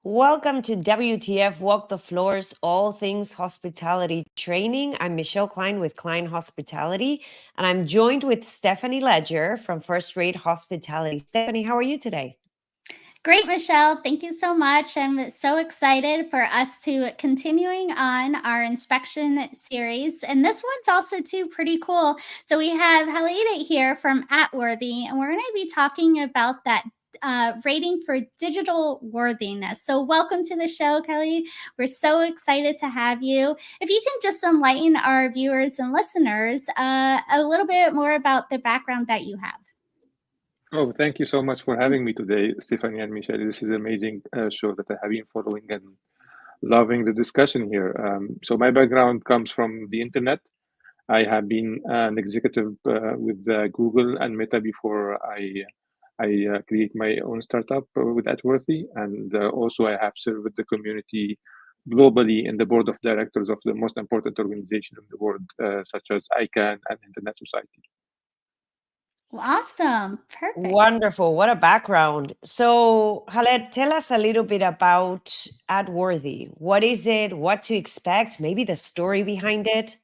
Welcome to WTF Walk the Floors, all things hospitality training. I'm Michele Kline with Kline Hospitality, and I'm joined with Stephanie Ledger from First Rate Hospitality. Stephanie, how are you today? Great, Michele. Thank you so much. I'm so excited for us to continuing on our inspection series. And this one's also too pretty cool. So we have Khaled here from Worthy, and we're going to be talking about that rating for digital worthiness. So welcome to the show, Khaled. We're so excited to have you. If you can just enlighten our viewers and listeners a little bit more about the background that you have. Oh, thank you so much for having me today, Stephanie and Michele. This is an amazing show that I have been following and loving the discussion here. So my background comes from the internet. I have been an executive with Google and Meta before I create my own startup with Atworthy, and also I have served the community globally in the board of directors of the most important organization in the world, such as ICANN and Internet Society. Awesome. Perfect. Wonderful. What a background. So, Khaled, tell us a little bit about Worthy. What is it? What to expect? Maybe the story behind it?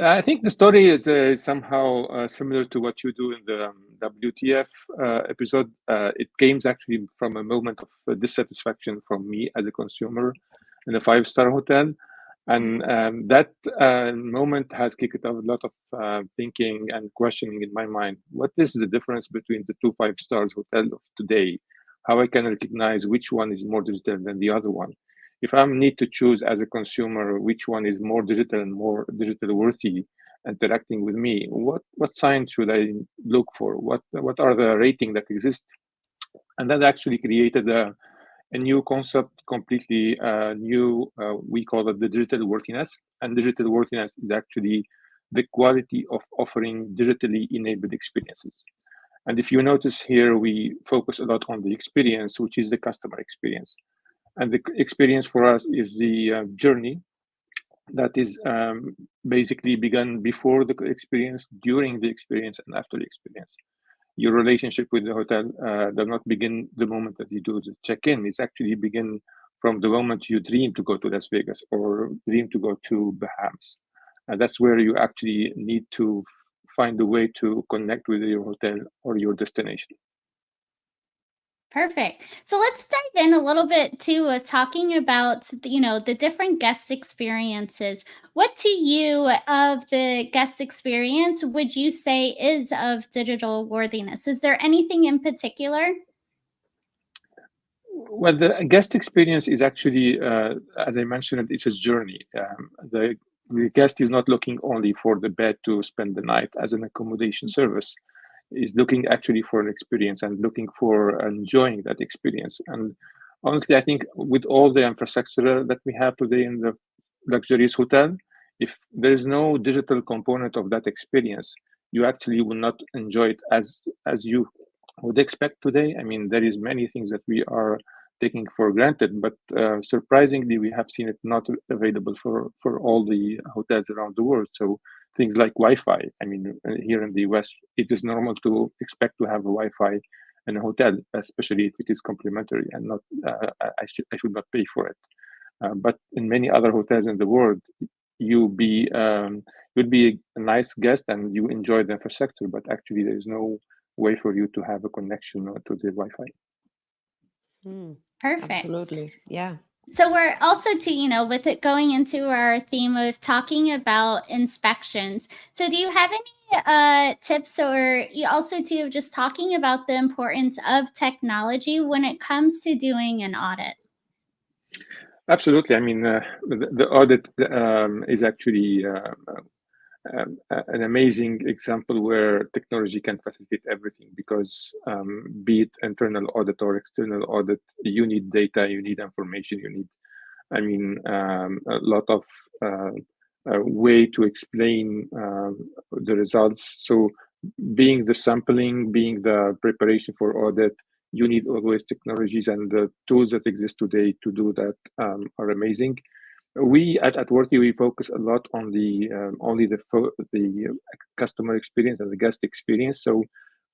I think the story is somehow similar to what you do in the WTF episode. It came actually from a moment of dissatisfaction from me as a consumer in a five-star hotel. And that moment has kicked off a lot of thinking and questioning in my mind. What is the difference between the two five-star hotels of today? How I can recognize which one is more digital than the other one? If I need to choose as a consumer which one is more digital and more digital worthy interacting with me, what signs should I look for? What are the ratings that exist? And that actually created a new concept, completely new. We call it the digital worthiness. And digital worthiness is actually the quality of offering digitally enabled experiences. And if you notice here, we focus a lot on the experience, which is the customer experience. And the experience for us is the journey that is basically begun before the experience, during the experience, and after the experience. Your relationship with the hotel does not begin the moment that you do the check-in. It's actually begin from the moment you dream to go to Las Vegas or dream to go to Bahamas. And that's where you actually need to find a way to connect with your hotel or your destination. Perfect. So let's dive in a little bit too of talking about, the different guest experiences. What to you of the guest experience would you say is of digital worthiness? Is there anything in particular? Well, the guest experience is actually, as I mentioned, it's a journey. The guest is not looking only for the bed to spend the night as an accommodation service. Is looking actually for an experience and looking for enjoying that experience. And honestly, I think with all the infrastructure that we have today in the luxurious hotel, if there is no digital component of that experience, you actually will not enjoy it as you would expect today. I mean, there is many things that we are taking for granted, but surprisingly, we have seen it not available for all the hotels around the world. So things like Wi-Fi. I mean, here in the US, it is normal to expect to have a Wi-Fi in a hotel, especially if it is complimentary and not I should not pay for it. But in many other hotels in the world, you'd be a nice guest and you enjoy the infrastructure, but actually there is no way for you to have a connection to the Wi-Fi. Perfect. Absolutely. Yeah. So we're also with it going into our theme of talking about inspections. So do you have any tips or also to just talking about the importance of technology when it comes to doing an audit? Absolutely. I mean, the audit is actually an amazing example where technology can facilitate everything because be it internal audit or external audit, you need data, you need information, you need, a lot of way to explain the results. So being the sampling, being the preparation for audit, you need always technologies, and the tools that exist today to do that are amazing. We at Worthy, we focus a lot on the only the customer experience and the guest experience. So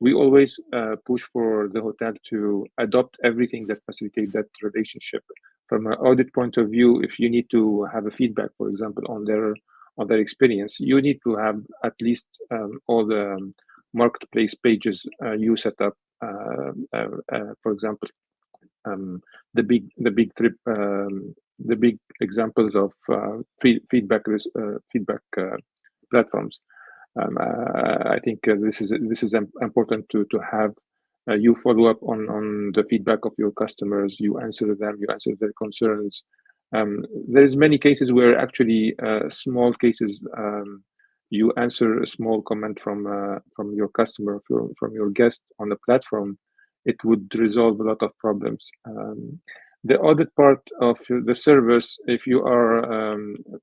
we always push for the hotel to adopt everything that facilitate that relationship. From an audit point of view, if you need to have a feedback, for example, on their experience, you need to have at least all the marketplace pages you set up. For example, the big trip, the big examples of feedback platforms. I think this is important to have. You follow up on the feedback of your customers. You answer them. You answer their concerns. There's many cases where actually small cases. You answer a small comment from your customer, from your guest on the platform, it would resolve a lot of problems. The audit part of the service, if you are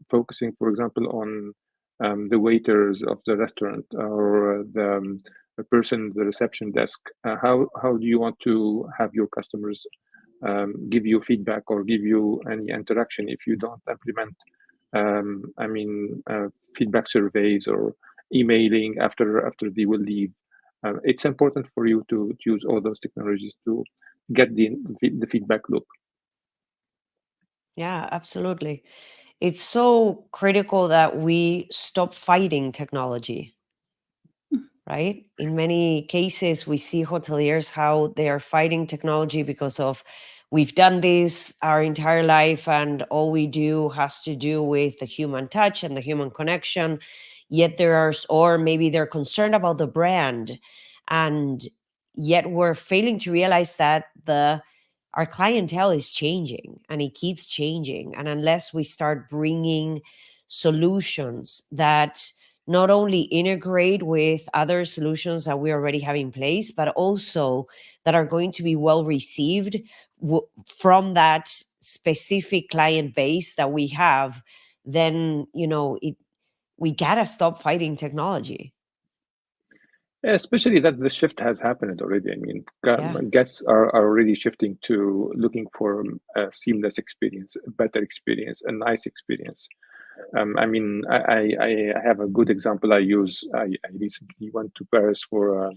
focusing, for example, on the waiters of the restaurant or the person at the reception desk, how do you want to have your customers give you feedback or give you any interaction if you don't implement feedback surveys or emailing after they will leave? It's important for you to use all those technologies to get the feedback loop. Yeah, absolutely. It's so critical that we stop fighting technology, right? In many cases, we see hoteliers how they are fighting technology because of we've done this our entire life and all we do has to do with the human touch and the human connection. Yet or maybe they're concerned about the brand, and yet we're failing to realize that our clientele is changing and it keeps changing. And unless we start bringing solutions that not only integrate with other solutions that we already have in place, but also that are going to be well received from that specific client base that we have, then, we gotta stop fighting technology. Yeah, especially that the shift has happened already. I mean, Yeah. guests are already shifting to looking for a seamless experience, a better experience, a nice experience. I have a good example I use. I recently went to Paris for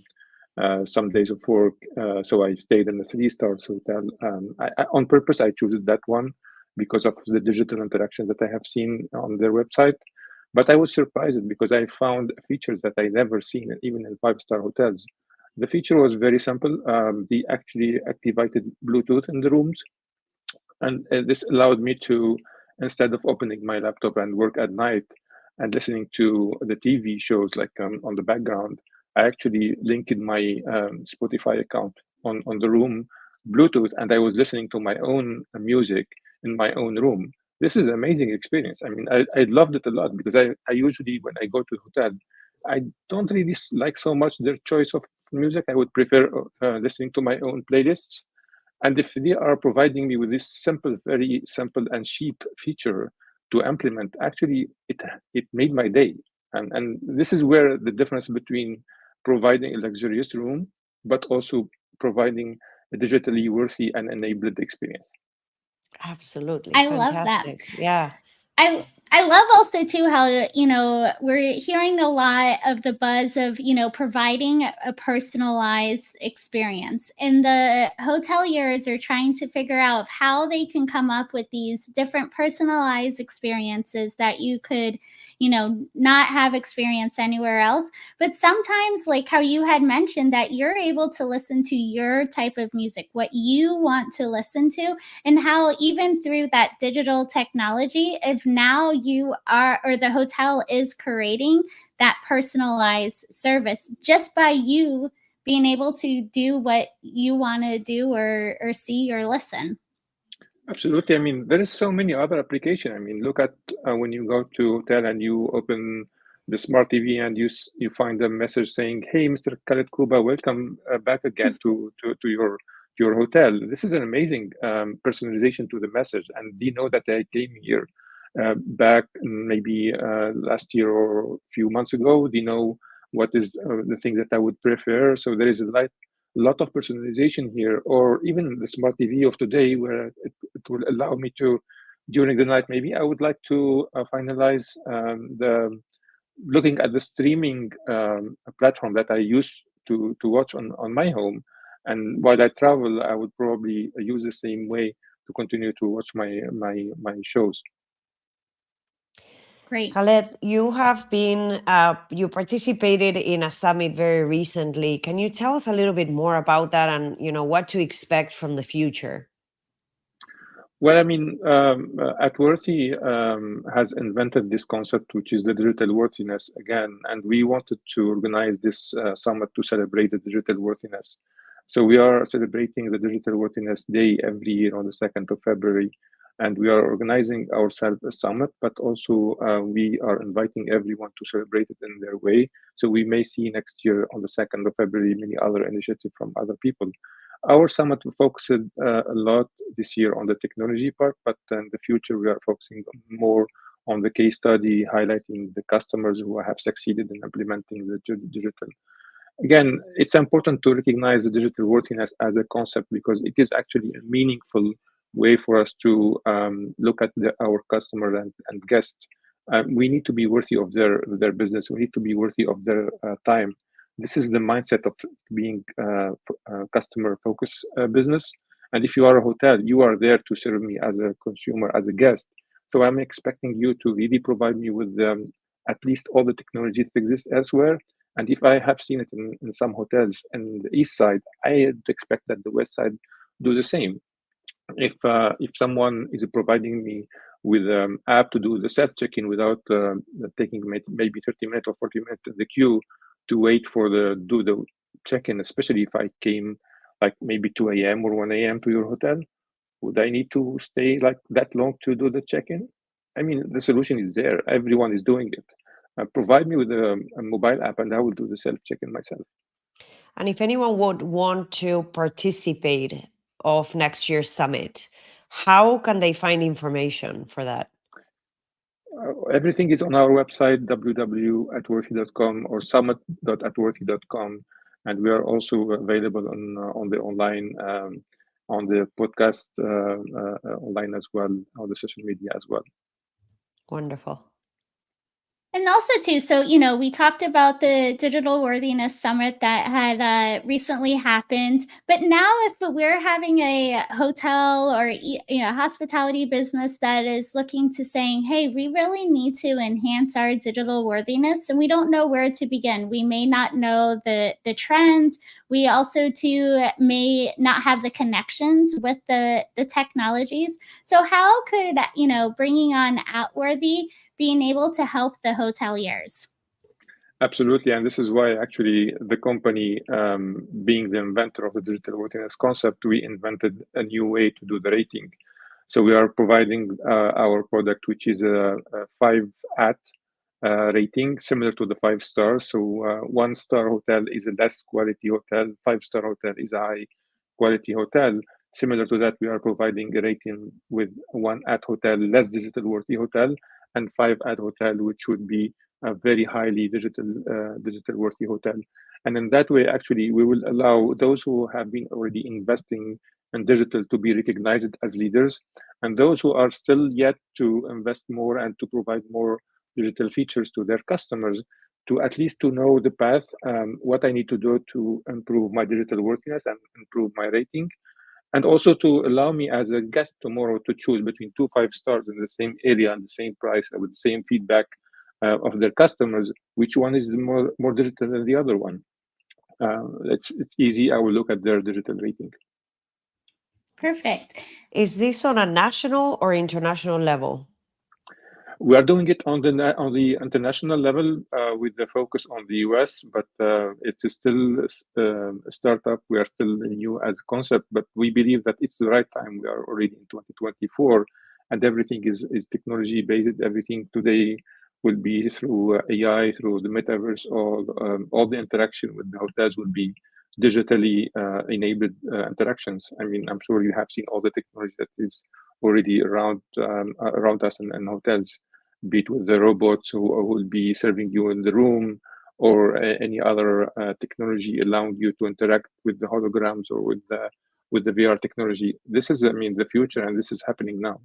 some days of work, so I stayed in a 3-star hotel. On purpose, I chose that one because of the digital interactions that I have seen on their website. But I was surprised because I found features that I never seen, even in 5-star hotels. The feature was very simple. They actually activated Bluetooth in the rooms, and this allowed me to, instead of opening my laptop and work at night and listening to the TV shows like on the background, I actually linked my Spotify account on the room Bluetooth, and I was listening to my own music in my own room. This is an amazing experience. I mean, I loved it a lot because I usually, when I go to the hotel, I don't really like so much their choice of music. I would prefer listening to my own playlists. And if they are providing me with this simple, very simple and cheap feature to implement, actually, it made my day. And this is where the difference between providing a luxurious room, but also providing a digitally worthy and enabled experience. Absolutely. I love that. Fantastic. Yeah. I love also too how we're hearing a lot of the buzz of providing a personalized experience, and the hoteliers are trying to figure out how they can come up with these different personalized experiences that you could not have experience anywhere else. But sometimes, like how you had mentioned, that you're able to listen to your type of music, what you want to listen to, and how even through that digital technology, if now you are or the hotel is creating that personalized service just by you being able to do what you want to do or see or listen. Absolutely. I mean, there is so many other applications. I mean, look at when you go to hotel and you open the smart TV and you find a message saying, "Hey, Mr. Khaled Koubaa, welcome back again to your hotel." This is an amazing personalization to the message, and they know that I came here back maybe last year or a few months ago. They know what is the thing that I would prefer. So there is a lot of personalization here, or even the smart TV of today, where it will allow me to, during the night, maybe I would like to finalize the looking at the streaming platform that I use to watch on my home. And while I travel, I would probably use the same way to continue to watch my shows. Great. Khaled, you have been, you participated in a summit very recently. Can you tell us a little bit more about that and, what to expect from the future? Well, I mean, at Worthy has invented this concept, which is the digital worthiness again, and we wanted to organize this summit to celebrate the digital worthiness. So we are celebrating the Digital Worthiness Day every year on the 2nd of February, and we are organizing ourselves a summit, but also we are inviting everyone to celebrate it in their way. So we may see next year on the 2nd of February many other initiatives from other people. Our summit focused a lot this year on the technology part, but in the future we are focusing more on the case study, highlighting the customers who have succeeded in implementing the digital. Again, it's important to recognize the digital worthiness as a concept because it is actually a meaningful way for us to look at our customers and guests. We need to be worthy of their business. We need to be worthy of their time. This is the mindset of being customer focused business. And if you are a hotel, you are there to serve me as a consumer, as a guest. So I'm expecting you to really provide me with at least all the technology that exists elsewhere. And if I have seen it in some hotels in the east side, I expect that the west side do the same. If someone is providing me with an app to do the self check-in without taking maybe 30 minutes or 40 minutes in the queue to wait for do the check-in, especially if I came like maybe 2 a.m. or 1 a.m. to your hotel, would I need to stay like that long to do the check-in? I mean, the solution is there. Everyone is doing it. Provide me with a mobile app and I will do the self check-in myself. And if anyone would want to participate of next year's summit, how can they find information for that? Everything is on our website, www.worthy.com or summit.atworthy.com. And we are also available on the online, on the podcast online as well, on the social media as well. Wonderful. And also too, so we talked about the Digital Worthiness Summit that had recently happened, but now if we're having a hotel or hospitality business that is looking to saying, hey, we really need to enhance our digital worthiness, and we don't know where to begin. We may not know the trends. We also too may not have the connections with the technologies. So how could bringing on Outworthy being able to help the hoteliers? Absolutely. And this is why actually the company, being the inventor of the digital worthiness concept, we invented a new way to do the rating. So we are providing our product, which is a 5 rating, similar to the 5 stars. So 1-star hotel is a less quality hotel, 5-star hotel is a high quality hotel. Similar to that, we are providing a rating with 1 hotel, less digital worthy hotel, and 5 hotel, which would be a very highly digital worthy hotel. And in that way, actually, we will allow those who have been already investing in digital to be recognized as leaders, and those who are still yet to invest more and to provide more digital features to their customers to at least to know the path, what I need to do to improve my digital worthiness and improve my rating. And also to allow me as a guest tomorrow to choose between 2 5 stars in the same area and the same price with the same feedback of their customers, which one is the more digital than the other one. It's easy. I will look at their digital rating. Perfect. Is this on a national or international level? We are doing it on the international level with the focus on the US, but it's still a startup. We are still new as a concept, but we believe that it's the right time. We are already in 2024, and everything is technology based. Everything today will be through AI, through the metaverse. All the interaction with the hotels will be digitally enabled interactions. I mean, I'm sure you have seen all the technology that is already around us in hotels, be it with the robots who will be serving you in the room, or any other technology allowing you to interact with the holograms or with the VR technology. This is, I mean, the future, and this is happening now.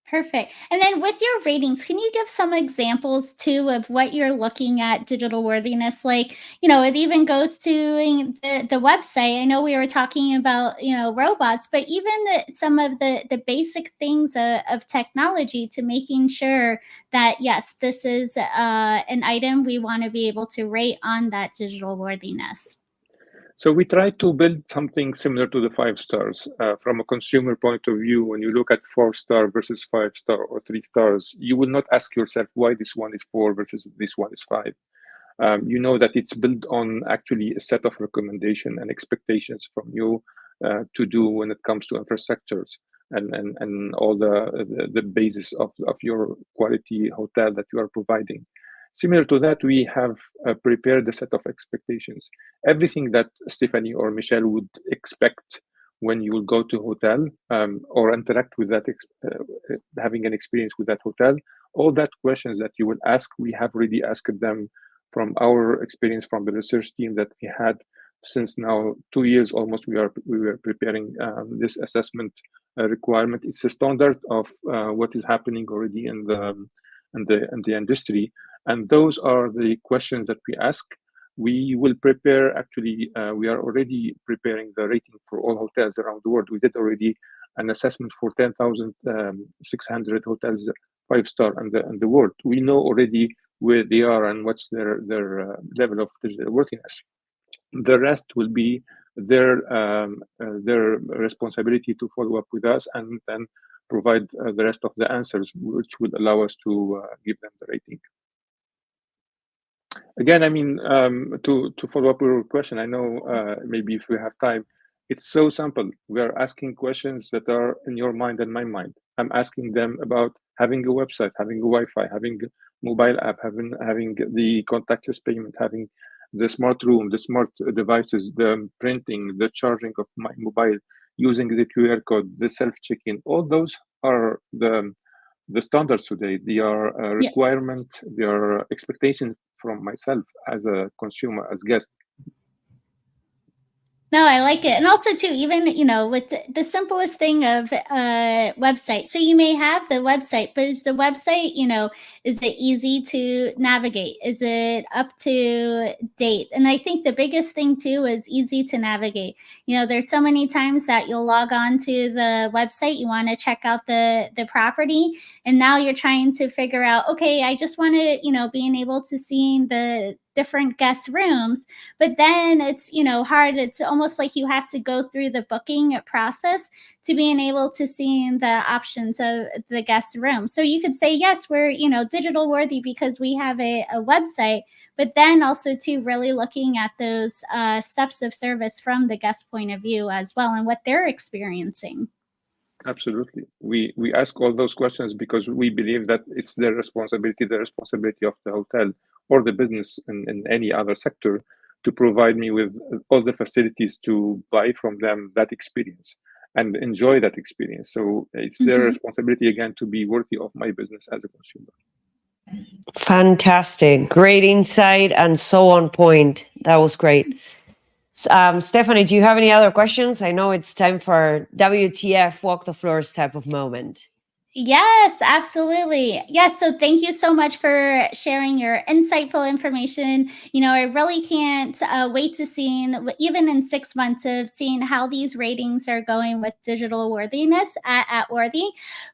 Perfect. And then with your ratings, can you give some examples too of what you're looking at digital worthiness? Like, it even goes to the website. I know we were talking about, robots, but even some of the basic things of technology to making sure that, yes, this is an item we want to be able to rate on that digital worthiness. So we try to build something similar to the 5 stars. From a consumer point of view, when you look at 4-star versus 5-star or 3 stars, you will not ask yourself why this one is 4 versus this one is 5. You know that it's built on actually a set of recommendation and expectations from you to do when it comes to infrastructures and all the basis of your quality hotel that you are providing. Similar to that, we have prepared a set of expectations. Everything that Stephanie or Michele would expect when you will go to a hotel or interact with that, having an experience with that hotel, all that questions that you will ask, we have already asked them from our experience from the research team that we had since now 2 years almost. We were preparing this assessment requirement. It's a standard of what is happening already in the industry. And those are the questions that we ask. We will prepare, actually, we are already preparing the rating for all hotels around the world. We did already an assessment for 10,600 hotels, 5-star in the world. We know already where they are and what's their level of digital worthiness. The rest will be their responsibility to follow up with us and then provide the rest of the answers, which would allow us to give them the rating. Again, I mean, to follow up with your question, I know maybe if we have time, it's so simple. We are asking questions that are in your mind and my mind. I'm asking them about having a website, having a Wi-Fi, having a mobile app, having the contactless payment, having the smart room, the smart devices, the printing, the charging of my mobile, using the QR code, the self-check-in. All those are the standards today. They are a requirement, they are expectations from myself as a consumer, as guest. No, I like it. And also too, even, with the simplest thing of website. So you may have the website, but is the website, is it easy to navigate? Is it up to date? And I think the biggest thing too is easy to navigate. There's so many times that you'll log on to the website, you want to check out the property, and now you're trying to figure out, okay, I just want to, being able to see the different guest rooms, but then it's hard. It's almost like you have to go through the booking process to being able to see the options of the guest room. So you could say, yes, we're digital worthy because we have a website, but then also too really looking at those steps of service from the guest point of view as well and what they're experiencing. Absolutely. We ask all those questions because we believe that it's their responsibility, the responsibility of the hotel or the business in any other sector to provide me with all the facilities to buy from them that experience and enjoy that experience. So it's their responsibility, again, to be worthy of my business as a consumer. Fantastic. Great insight and so on point. That was great. Stephanie, do you have any other questions? I know it's time for WTF walk the floors type of moment. Yes, absolutely. Yes. So thank you so much for sharing your insightful information. I really can't wait to see, even in 6 months, of seeing how these ratings are going with digital worthiness at Worthy.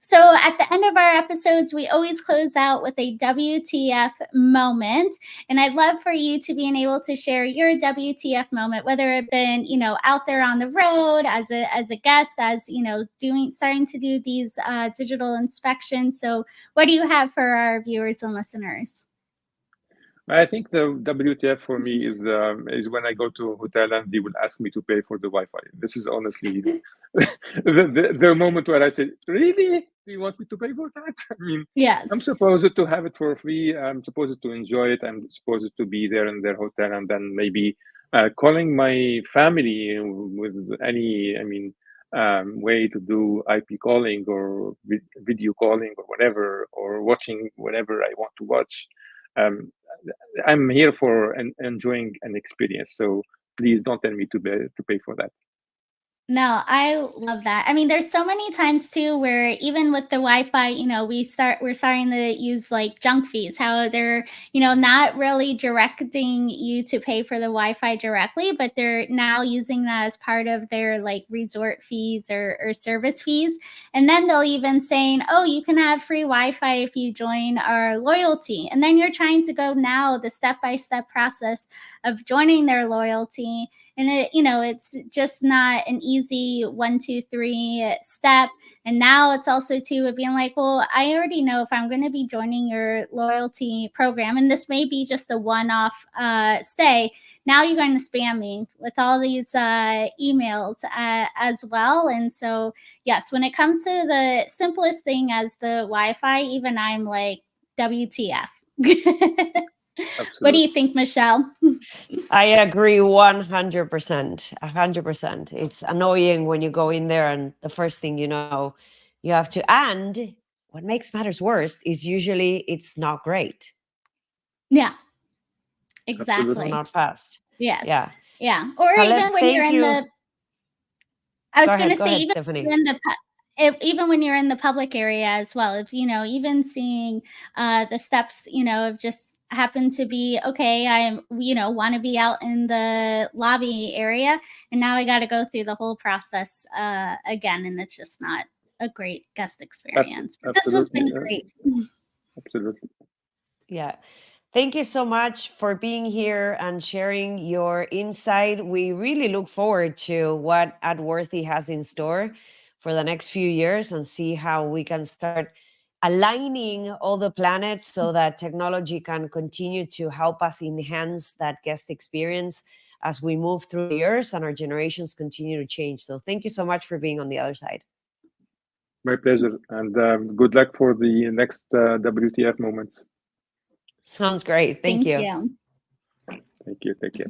So at the end of our episodes, we always close out with a WTF moment. And I'd love for you to being able to share your WTF moment, whether it been, out there on the road as a guest, as, starting to do these digital inspection. So what do you have for our viewers and listeners? I think the WTF for me is when I go to a hotel and they will ask me to pay for the Wi-Fi. This is honestly the moment where I say, really? Do you want me to pay for that? I mean, yes, I'm supposed to have it for free. I'm supposed to enjoy it. I'm supposed to be there in their hotel and then maybe calling my family with any, way to do IP calling or video calling or whatever, or watching whatever I want to watch. I'm here for enjoying an experience. So please don't tell me to pay for that. No, I love that. I mean, there's so many times too where even with the Wi-Fi, we're starting to use like junk fees, how they're, not really directing you to pay for the Wi-Fi directly, but they're now using that as part of their like resort fees or service fees. And then they'll even saying, oh, you can have free Wi-Fi if you join our loyalty. And then you're trying to go now the step-by-step process of joining their loyalty. And it's just not an easy 1, 2, 3 step. And now it's also too of being like, well, I already know if I'm going to be joining your loyalty program, and this may be just a one-off stay, now you're going to spam me with all these emails as well. And so yes, when it comes to the simplest thing as the Wi-Fi, even I'm like, WTF. What do you think, Michele? I agree 100%. 100%. It's annoying when you go in there and the first thing you know, you have to. And what makes matters worse is usually it's not great. Yeah, exactly. Absolutely. Not fast. Yes. Yeah. Yeah. Or Khaled, even when you're in the, I was going to say, even Stephanie. when you're in the, even when you're in the public area as well, it's, even seeing the steps, of just happen to be, okay, I want to be out in the lobby area. And now I got to go through the whole process again. And it's just not a great guest experience. But this has been great. Absolutely. Yeah. Thank you so much for being here and sharing your insight. We really look forward to what Worthy has in store for the next few years and see how we can start aligning all the planets so that technology can continue to help us enhance that guest experience as we move through the years and our generations continue to change. So thank you so much for being on the other side. My pleasure. And good luck for the next WTF moments. Sounds great. Thank you. Thank you. Take care.